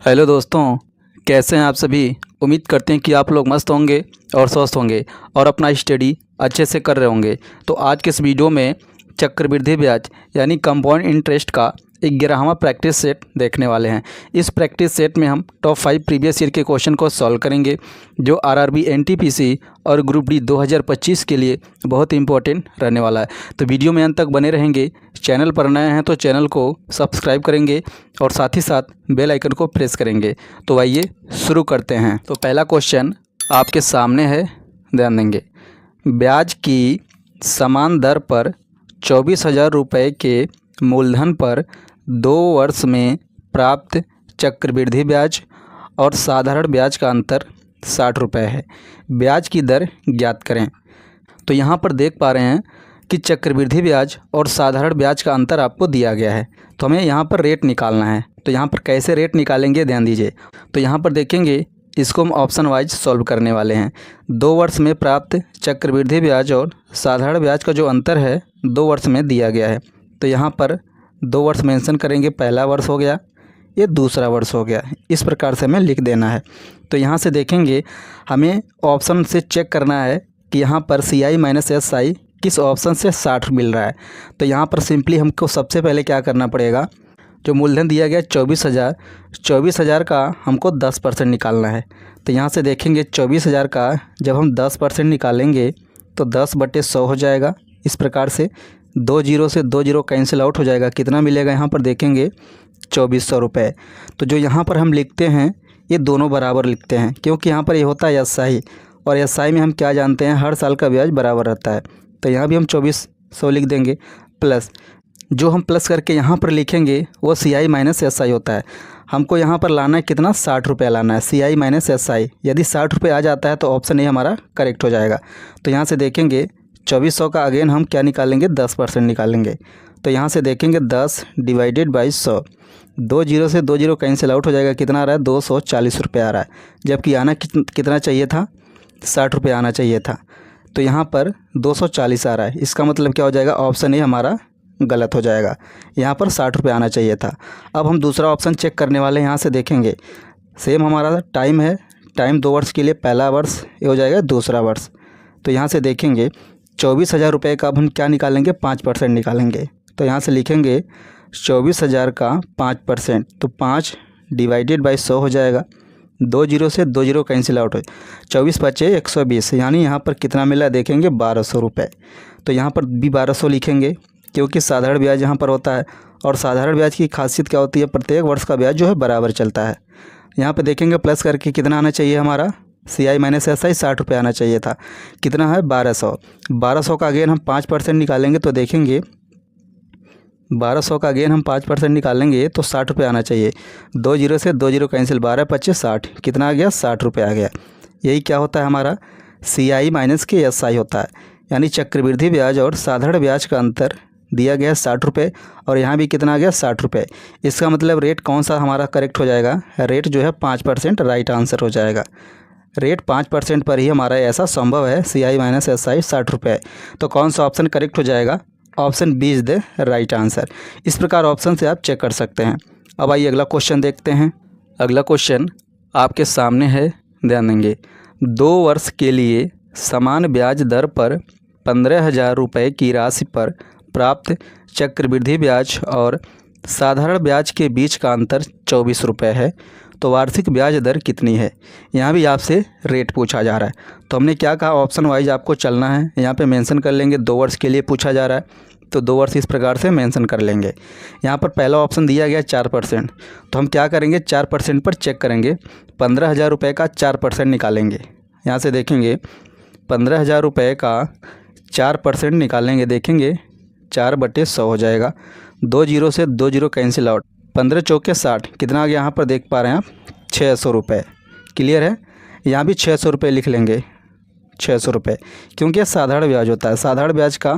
Hello दोस्तों, कैसे हैं आप सभी। उम्मीद करते हैं कि आप लोग मस्त होंगे और स्वस्थ होंगे और अपना स्टडी अच्छे से कर रहे होंगे। तो आज के इस वीडियो में चक्रवृद्धि ब्याज यानी कंपाउंड इंटरेस्ट का 11वां प्रैक्टिस सेट देखने वाले हैं। इस प्रैक्टिस सेट में हम टॉप 5 प्रीवियस ईयर के क्वेश्चन को सॉल्व करेंगे जो आरआरबी एनटीपीसी और ग्रुप डी 2025 के लिए बहुत इंपॉर्टेंट रहने वाला है। तो वीडियो में अंत तक बने रहेंगे। चैनल पर नए हैं तो चैनल को सब्सक्राइब करेंगे और साथ ही साथ बेल आइकन को प्रेस करेंगे। तो आइए शुरू करते हैं। तो पहला क्वेश्चन आपके सामने है, ध्यान देंगे। ब्याज की समान दर पर 24,000 रुपये के मूलधन पर 2 वर्ष में प्राप्त चक्रवृद्धि ब्याज और साधारण ब्याज का अंतर 60 रुपये है। ब्याज की दर ज्ञात करें। तो यहाँ पर देख पा रहे हैं कि चक्रवृद्धि ब्याज और साधारण ब्याज का अंतर आपको दिया गया है। तो हमें यहाँ पर रेट निकालना है। तो यहाँ पर कैसे रेट निकालेंगे, ध्यान दीजिए। तो यहाँ पर देखेंगे, इसको हम ऑप्शन वाइज सॉल्व करने वाले हैं। 2 वर्ष में प्राप्त चक्रवृद्धि ब्याज और साधारण ब्याज का जो अंतर है 2 वर्ष में दिया गया है। तो यहाँ पर 2 वर्ष मेंशन करेंगे। पहला वर्ष हो गया, ये दूसरा वर्ष हो गया। इस प्रकार से हमें लिख देना है। तो यहाँ से देखेंगे, हमें ऑप्शन से चेक करना है कि यहाँ पर CI माइनस SI किस ऑप्शन से 60 मिल रहा है। तो यहाँ पर सिंपली हमको सबसे पहले क्या करना पड़ेगा, जो मूलधन दिया गया 24,000 का हमको 10% निकालना है। तो यहाँ से देखेंगे 24,000 का जब हम 10% निकालेंगे तो 10/100 हो जाएगा। इस प्रकार से 2 जीरो से 2 जीरो कैंसिल आउट हो जाएगा। कितना मिलेगा यहाँ पर देखेंगे, 2400 रुपये। तो जो यहाँ पर हम लिखते हैं ये दोनों बराबर लिखते हैं, क्योंकि यहाँ पर ये होता है SI और SI में हम क्या जानते हैं, हर साल का ब्याज बराबर रहता है। तो यहाँ भी हम 2400 लिख देंगे, प्लस जो हम प्लस करके यहाँ पर लिखेंगे वो CI माइनस SI होता है। हमको यहाँ पर लाना है कितना, 60 रुपये लाना है। CI माइनस SI यदि 60 रुपये आ जाता है तो ऑप्शन ए हमारा करेक्ट हो जाएगा। तो यहाँ से देखेंगे 2400 का अगेन हम क्या निकालेंगे, 10% निकालेंगे। तो यहाँ से देखेंगे 10 डिवाइडेड बाई 100, 2 जीरो से 2 जीरो कैंसिल आउट हो जाएगा। कितना आ रहा है, 240 रुपये आ रहा है। जबकि आना कितना चाहिए था, 60 रुपये आना चाहिए था। तो यहाँ पर 240 आ रहा है। इसका मतलब क्या हो जाएगा, ऑप्शन ए हमारा गलत हो जाएगा। यहाँ पर 60 रुपये आना चाहिए था। अब हम दूसरा ऑप्शन चेक करने वाले हैं। यहाँ से देखेंगे सेम हमारा टाइम है, टाइम 2 वर्ष के लिए, पहला वर्ष ये हो जाएगा दूसरा वर्ष। तो यहाँ से देखेंगे 24,000 रुपये का अब हम क्या निकालेंगे, 5% निकालेंगे। तो यहाँ से लिखेंगे 24,000 का 5%, तो 5 डिवाइडेड बाई 100 हो जाएगा। 2 जीरो से 2 जीरो कैंसिल आउट हो, 24 पचे 120, यानी यहाँ पर कितना मिला देखेंगे, 1200 रुपये। तो यहाँ पर भी 1200 लिखेंगे, क्योंकि साधारण ब्याज यहाँ पर होता है और साधारण ब्याज की खासियत क्या होती है, प्रत्येक वर्ष का ब्याज जो है बराबर चलता है। यहाँ पे देखेंगे प्लस करके कितना आना चाहिए हमारा, CI माइनस SI 60 रुपये आना चाहिए था। कितना है, 1200 का अगेन हम 5% निकालेंगे। तो देखेंगे 1200 का अगेन हम 5% निकालेंगे तो 60 रुपये आना चाहिए। 2 जीरो से 2 जीरो कैंसिल, 12 पच्चीस 60, कितना आ गया, 60 रुपये आ गया। यही क्या होता है हमारा, CI माइनस के SI होता है। यानी चक्रवृद्धि ब्याज और साधारण ब्याज का अंतर दिया गया 60 रुपये और यहाँ भी कितना आ गया, 60 रुपये। इसका मतलब रेट कौन सा हमारा करेक्ट हो जाएगा, रेट जो है 5% राइट आंसर हो जाएगा। रेट 5% पर ही हमारा ऐसा संभव है, CI माइनस SI 60 रुपये। तो कौन सा ऑप्शन करेक्ट हो जाएगा, option B is the right answer. इस प्रकार ऑप्शन से आप चेक कर सकते हैं। अब आइए अगला क्वेश्चन देखते हैं। अगला क्वेश्चन आपके सामने है, ध्यान देंगे। 2 वर्ष के लिए समान ब्याज दर पर 15,000 रुपये की राशि पर प्राप्त चक्रवृद्धि ब्याज और साधारण ब्याज के बीच का अंतर 24 रुपये है। तो वार्षिक ब्याज दर कितनी है। यहाँ भी आपसे रेट पूछा जा रहा है। तो हमने क्या कहा, ऑप्शन वाइज आपको चलना है। यहाँ पे मेंशन कर लेंगे 2 वर्ष के लिए पूछा जा रहा है, तो 2 वर्ष इस प्रकार से मेंशन कर लेंगे। यहाँ पर पहला ऑप्शन दिया गया 4%, तो हम क्या करेंगे, 4% पर चेक करेंगे। 15,000 रुपये का 4% निकालेंगे। यहाँ से देखेंगे 15,000 रुपये का 4% निकालेंगे, देखेंगे 4/100 हो जाएगा। 2 जीरो से 2 जीरो कैंसिल आउट, 15 चौके 60, कितना आ गया यहाँ पर देख पा रहे हैं आप, 600 रुपये। क्लियर है, यहाँ भी 600 रुपये लिख लेंगे, 600 रुपये, क्योंकि यह साधारण ब्याज होता है। साधारण ब्याज का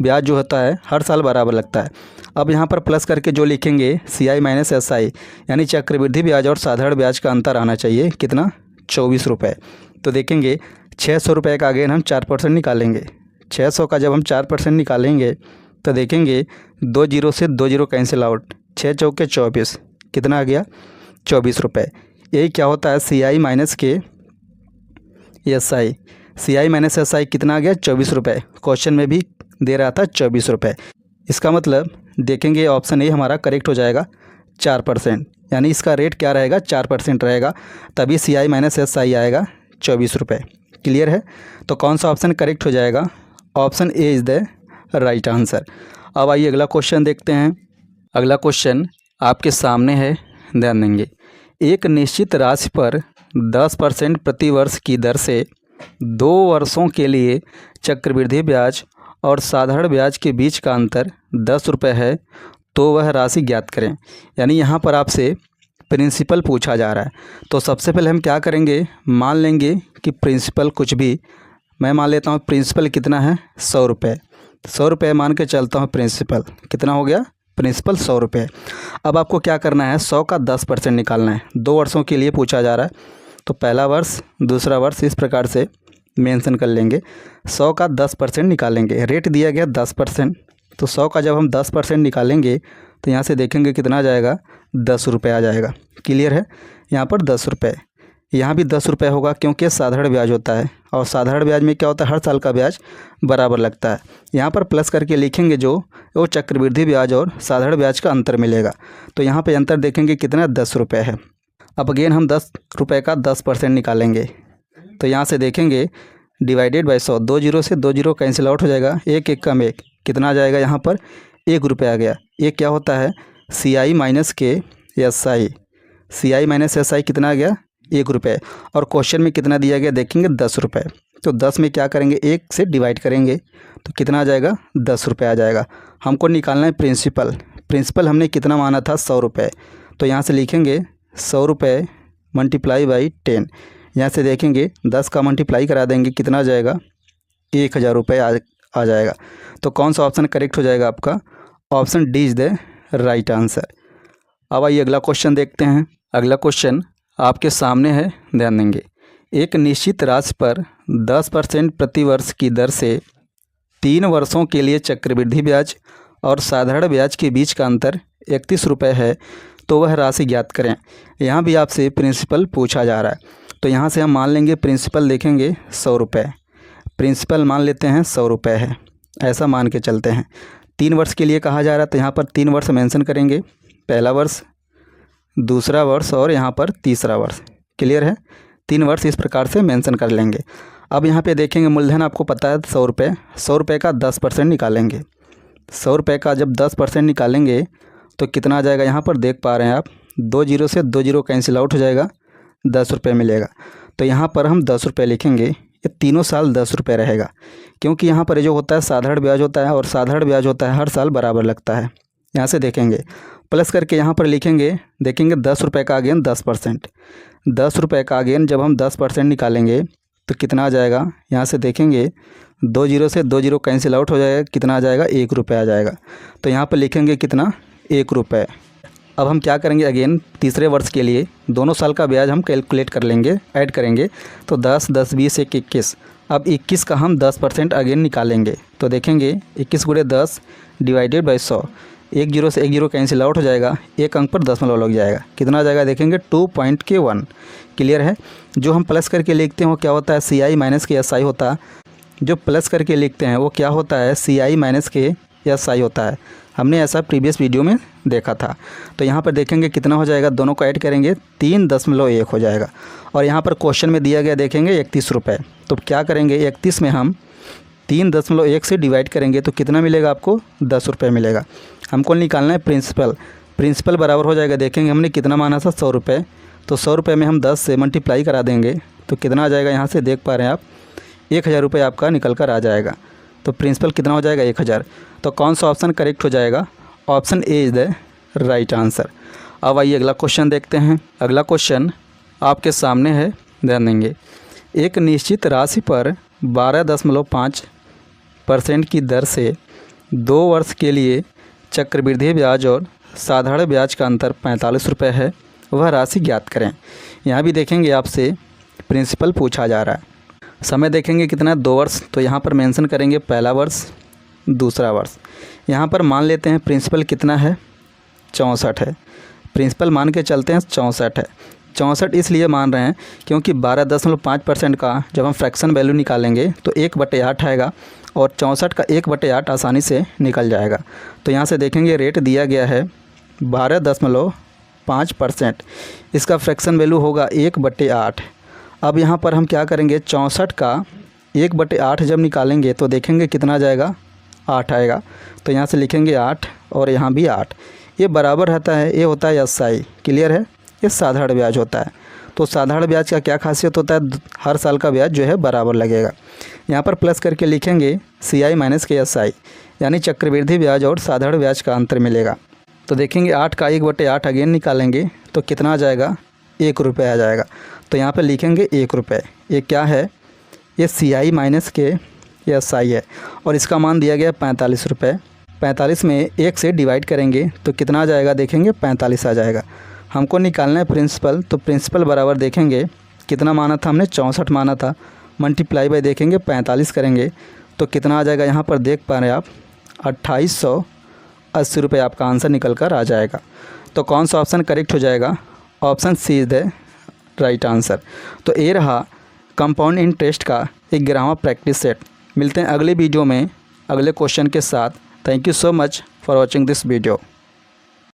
ब्याज जो होता है हर साल बराबर लगता है। अब यहाँ पर प्लस करके जो लिखेंगे, CI माइनस SI यानी चक्रवृद्धि ब्याज और साधारण ब्याज का अंतर आना चाहिए, कितना, 24 रुपये। तो देखेंगे 600 रुपये का अगेन हम 4% निकालेंगे। 600 का जब हम 4% निकालेंगे तो देखेंगे 2 जीरो से 2 जीरो कैंसिल आउट, 6 चौके 24, कितना आ गया, ₹24। यही क्या होता है CI माइनस के SI। CI माइनस SI कितना आ गया ₹24। क्वेश्चन में भी दे रहा था ₹24। इसका मतलब देखेंगे ऑप्शन ए हमारा करेक्ट हो जाएगा 4%, यानी इसका रेट क्या रहेगा 4% रहेगा, तभी CI माइनस SI आएगा ₹24। क्लियर है। तो कौन सा ऑप्शन करेक्ट हो जाएगा? Option A is the right answer. अब आइए अगला क्वेश्चन देखते हैं। अगला क्वेश्चन आपके सामने है, ध्यान देंगे। एक निश्चित राशि पर 10% प्रतिवर्ष की दर से 2 वर्षों के लिए चक्रवृद्धि ब्याज और साधारण ब्याज के बीच का अंतर ₹10 है, तो वह राशि ज्ञात करें। यानी यहाँ पर आपसे प्रिंसिपल पूछा जा रहा है। तो सबसे पहले हम क्या करेंगे, मान लेंगे कि प्रिंसिपल कुछ भी, मैं मान लेता हूँ प्रिंसिपल कितना है ₹100। ₹100 मान के चलता हूँ। प्रिंसिपल कितना हो गया? प्रिंसिपल ₹100। अब आपको क्या करना है, 100 का 10% निकालना है। 2 वर्षों के लिए पूछा जा रहा है, तो पहला वर्ष दूसरा वर्ष इस प्रकार से मेंशन कर लेंगे। 100 का 10% निकालेंगे। रेट दिया गया 10%, तो 100 का जब हम 10% निकालेंगे तो यहाँ से देखेंगे कितना आ जाएगा, ₹10 आ जाएगा। क्लियर है। यहाँ पर ₹10, यहाँ भी ₹10 होगा क्योंकि साधारण ब्याज होता है, और साधारण ब्याज में क्या होता है, हर साल का ब्याज बराबर लगता है। यहाँ पर प्लस करके लिखेंगे जो वो चक्रवृद्धि ब्याज और साधारण ब्याज का अंतर मिलेगा। तो यहाँ पे अंतर देखेंगे कितना, ₹10 है। अब अगेन हम ₹10 का 10% निकालेंगे, तो यहाँ से देखेंगे डिवाइडेड बाय 100, 2 जीरो से 2 जीरो कैंसिल आउट हो जाएगा, 1 1 कम 1 कितना आ जाएगा, यहाँ पर ₹1 आ गया। ये क्या होता है, CI माइनस के SI। CI माइनस SI कितना आ गया, ₹1। और क्वेश्चन में कितना दिया गया देखेंगे, ₹10। तो 10 में क्या करेंगे, 1 से डिवाइड करेंगे तो कितना आ जाएगा, ₹10 आ जाएगा। हमको निकालना है प्रिंसिपल। प्रिंसिपल हमने कितना माना था, ₹100। तो यहाँ से लिखेंगे ₹100 मल्टीप्लाई बाई 10। यहाँ से देखेंगे 10 का मल्टीप्लाई करा देंगे, कितना आ जाएगा, ₹1000 आ जाएगा। तो कौन सा ऑप्शन करेक्ट हो जाएगा आपका? Option D is the right answer. अब आइए अगला क्वेश्चन देखते हैं। अगला क्वेश्चन आपके सामने है, ध्यान देंगे। एक निश्चित राशि पर 10% प्रतिवर्ष की दर से 3 वर्षों के लिए चक्रवृद्धि ब्याज और साधारण ब्याज के बीच का अंतर ₹31 है, तो वह राशि ज्ञात करें। यहाँ भी आपसे प्रिंसिपल पूछा जा रहा है, तो यहाँ से हम मान लेंगे प्रिंसिपल देखेंगे ₹100। प्रिंसिपल मान लेते हैं ₹100 है, ऐसा मान के चलते हैं। 3 वर्ष के लिए कहा जा रहा है, तो यहाँ पर 3 वर्ष मेंशन करेंगे, पहला वर्ष दूसरा वर्ष और यहाँ पर तीसरा वर्ष। क्लियर है। 3 वर्ष इस प्रकार से मेंशन कर लेंगे। अब यहाँ पे देखेंगे मूलधन आपको पता है ₹100। ₹100 का 10% निकालेंगे। ₹100 का जब 10% निकालेंगे तो कितना आ जाएगा, यहाँ पर देख पा रहे हैं आप, 2 जीरो से 2 जीरो कैंसिल आउट हो जाएगा, ₹10 मिलेगा। तो यहाँ पर हम ₹10 लिखेंगे। ये तीनों साल ₹10 रहेगा, क्योंकि यहाँ पर जो होता है साधारण ब्याज होता है, और साधारण ब्याज होता है हर साल बराबर लगता है। यहाँ से देखेंगे प्लस करके यहाँ पर लिखेंगे, देखेंगे ₹10 का अगेन 10%। ₹10 का अगेन जब हम 10% निकालेंगे तो कितना आ जाएगा, यहाँ से देखेंगे 2 जीरो से 2 जीरो कैंसिल आउट हो जाएगा, कितना आ जाएगा, ₹1 आ जाएगा। तो यहाँ पर लिखेंगे कितना, ₹1। अब हम क्या करेंगे, अगेन तीसरे वर्ष के लिए दोनों साल का ब्याज हम कैलकुलेट कर लेंगे, ऐड करेंगे। तो 10 10 20 1 21। अब 21 का हम 10% अगेन निकालेंगे, तो देखेंगे 21 गुणे 10 डिवाइडेड बाई 100। 1 जीरो से 1 जीरो कैंसिल आउट हो जाएगा, एक अंक पर दशमलव लग जाएगा, कितना आ जाएगा देखेंगे 2.1। क्लियर है। जो हम प्लस करके लिखते हैं वो क्या होता है, CI माइनस के SI होता है। जो प्लस करके लिखते हैं वो क्या होता है, CI माइनस के SI होता है। हमने ऐसा प्रीवियस वीडियो में देखा था। तो यहाँ पर देखेंगे कितना हो जाएगा, दोनों को ऐड करेंगे 3.1 हो जाएगा। और यहाँ पर क्वेश्चन में दिया गया देखेंगे ₹31। तो क्या करेंगे, 31 में हम 3.1 से डिवाइड करेंगे तो कितना मिलेगा आपको, ₹10 मिलेगा। हमको निकालना है प्रिंसिपल। प्रिंसिपल बराबर हो जाएगा, देखेंगे हमने कितना माना था, ₹100। तो ₹100 में हम 10 से मल्टीप्लाई करा देंगे तो कितना आ जाएगा, यहाँ से देख पा रहे हैं आप, ₹1000 आपका निकल कर आ जाएगा। तो प्रिंसिपल कितना हो जाएगा, 1000। तो कौन सा ऑप्शन करेक्ट हो जाएगा, option A is the right answer. अब आइए अगला क्वेश्चन देखते हैं। अगला क्वेश्चन आपके सामने है, ध्यान देंगे। एक निश्चित राशि पर 12.5% की दर से 2 वर्ष के लिए चक्रवृद्धि ब्याज और साधारण ब्याज का अंतर ₹45 है, वह राशि ज्ञात करें। यहाँ भी देखेंगे आपसे प्रिंसिपल पूछा जा रहा है। समय देखेंगे कितना है, 2 वर्ष। तो यहाँ पर मेंशन करेंगे पहला वर्ष दूसरा वर्ष। यहाँ पर मान लेते हैं प्रिंसिपल कितना है, 64 है। प्रिंसिपल मान के चलते हैं 64 है। 64 इसलिए मान रहे हैं क्योंकि 12.5% का जब हम फ्रैक्शन वैल्यू निकालेंगे तो 1/8 आएगा और 64 का 1/8 आसानी से निकल जाएगा। तो यहाँ से देखेंगे रेट दिया गया है 12.5%, इसका फ्रैक्शन वैल्यू होगा 1/8। अब यहाँ पर हम क्या करेंगे, 64 का 1/8 जब निकालेंगे तो देखेंगे कितना जाएगा, 8 आएगा। तो यहाँ से लिखेंगे 8 और यहाँ भी 8। ये बराबर रहता है, ये होता है SI। क्लियर है, ये साधारण ब्याज होता है। तो साधारण ब्याज का क्या खासियत होता है, हर साल का ब्याज जो है बराबर लगेगा। यहाँ पर प्लस करके लिखेंगे CI माइनस के SI, यानी चक्रवृद्धि ब्याज और साधारण ब्याज का अंतर मिलेगा। तो देखेंगे 8 का 1/8 अगेन निकालेंगे तो कितना आ जाएगा, 1 रुपये आ जाएगा। तो यहाँ पर लिखेंगे 1 रुपये। ये क्या है, ये CI माइनस के SI है और इसका मान दिया गया 45 रुपये। 45 में 1 से डिवाइड करेंगे तो कितना आ जाएगा, देखेंगे 45 आ जाएगा। हमको निकालना है प्रिंसिपल, तो प्रिंसिपल बराबर देखेंगे कितना माना था हमने, 64 माना था, मल्टीप्लाई बाय देखेंगे 45 करेंगे तो कितना आ जाएगा, यहाँ पर देख पा रहे हैं आप 2880 रुपये आपका आंसर निकल कर आ जाएगा। तो कौन सा ऑप्शन करेक्ट हो जाएगा, option C is the right answer. तो ये रहा कंपाउंड इंटरेस्ट का 11वां प्रैक्टिस सेट। मिलते हैं अगले वीडियो में अगले क्वेश्चन के साथ। Thank you so much for watching this video.